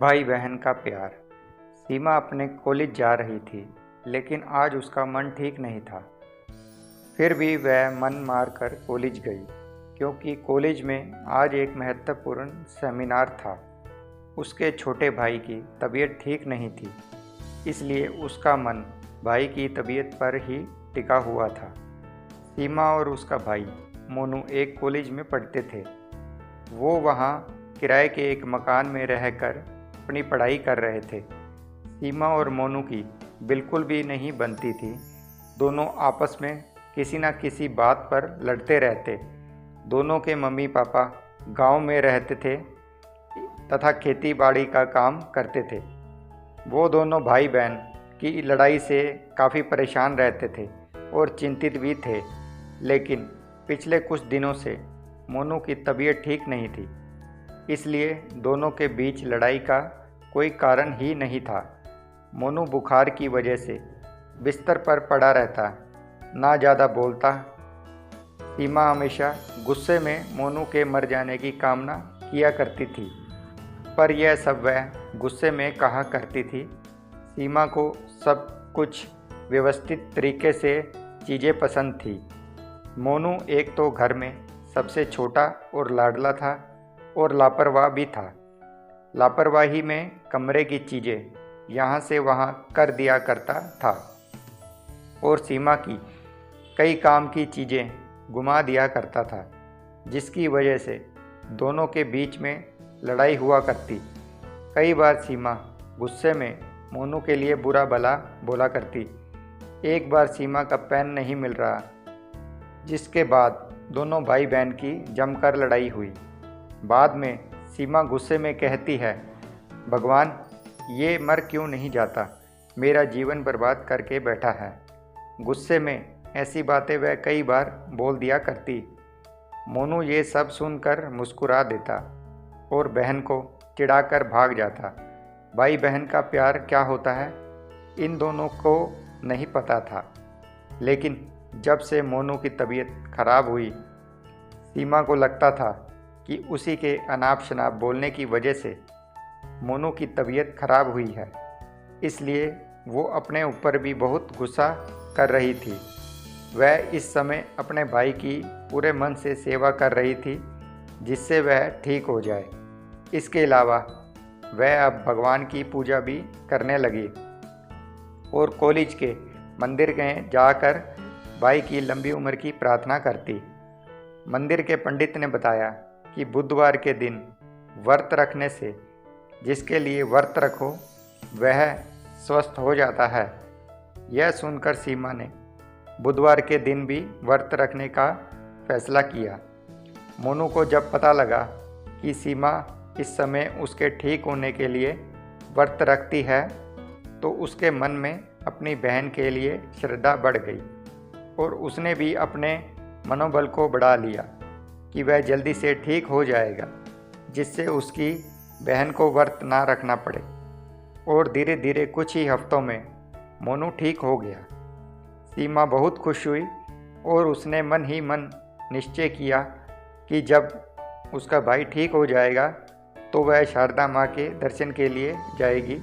भाई बहन का प्यार। सीमा अपने कॉलेज जा रही थी, लेकिन आज उसका मन ठीक नहीं था। फिर भी वह मन मार कर कॉलेज गई, क्योंकि कॉलेज में आज एक महत्वपूर्ण सेमिनार था। उसके छोटे भाई की तबीयत ठीक नहीं थी, इसलिए उसका मन भाई की तबीयत पर ही टिका हुआ था। सीमा और उसका भाई मोनू एक कॉलेज में पढ़ते थे। वो वहाँ किराए के एक मकान में रहकर अपनी पढ़ाई कर रहे थे। सीमा और मोनू की बिल्कुल भी नहीं बनती थी। दोनों आपस में किसी न किसी बात पर लड़ते रहते। दोनों के मम्मी पापा गांव में रहते थे तथा खेती बाड़ी का काम करते थे। वो दोनों भाई बहन की लड़ाई से काफ़ी परेशान रहते थे और चिंतित भी थे। लेकिन पिछले कुछ दिनों से मोनू की तबीयत ठीक नहीं थी, इसलिए दोनों के बीच लड़ाई का कोई कारण ही नहीं था। मोनू बुखार की वजह से बिस्तर पर पड़ा रहता, ना ज़्यादा बोलता। सीमा हमेशा गुस्से में मोनू के मर जाने की कामना किया करती थी, पर यह सब वह गुस्से में कहा करती थी। सीमा को सब कुछ व्यवस्थित तरीके से चीज़ें पसंद थी। मोनू एक तो घर में सबसे छोटा और लाडला था और लापरवाह भी था। लापरवाही में कमरे की चीज़ें यहाँ से वहाँ कर दिया करता था और सीमा की कई काम की चीज़ें घुमा दिया करता था, जिसकी वजह से दोनों के बीच में लड़ाई हुआ करती। कई बार सीमा गुस्से में मोनू के लिए बुरा भला बोला करती। एक बार सीमा का पेन नहीं मिल रहा, जिसके बाद दोनों भाई बहन की जमकर लड़ाई हुई। बाद में सीमा गुस्से में कहती है, भगवान ये मर क्यों नहीं जाता, मेरा जीवन बर्बाद करके बैठा है। गुस्से में ऐसी बातें वह कई बार बोल दिया करती। मोनू ये सब सुनकर मुस्कुरा देता और बहन को चिढ़ाकर भाग जाता। भाई बहन का प्यार क्या होता है, इन दोनों को नहीं पता था। लेकिन जब से मोनू की तबीयत खराब हुई, सीमा को लगता था कि उसी के अनाप शनाप बोलने की वजह से मोनू की तबीयत खराब हुई है, इसलिए वो अपने ऊपर भी बहुत गुस्सा कर रही थी। वह इस समय अपने भाई की पूरे मन से सेवा कर रही थी, जिससे वह ठीक हो जाए। इसके अलावा वह अब भगवान की पूजा भी करने लगी और कॉलेज के मंदिर में जाकर भाई की लंबी उम्र की प्रार्थना करती। मंदिर के पंडित ने बताया कि बुधवार के दिन व्रत रखने से जिसके लिए व्रत रखो वह स्वस्थ हो जाता है। यह सुनकर सीमा ने बुधवार के दिन भी व्रत रखने का फैसला किया। मोनू को जब पता लगा कि सीमा इस समय उसके ठीक होने के लिए व्रत रखती है, तो उसके मन में अपनी बहन के लिए श्रद्धा बढ़ गई और उसने भी अपने मनोबल को बढ़ा लिया कि वह जल्दी से ठीक हो जाएगा, जिससे उसकी बहन को व्रत ना रखना पड़े। और धीरे धीरे कुछ ही हफ्तों में मोनू ठीक हो गया। सीमा बहुत खुश हुई और उसने मन ही मन निश्चय किया कि जब उसका भाई ठीक हो जाएगा तो वह शारदा माँ के दर्शन के लिए जाएगी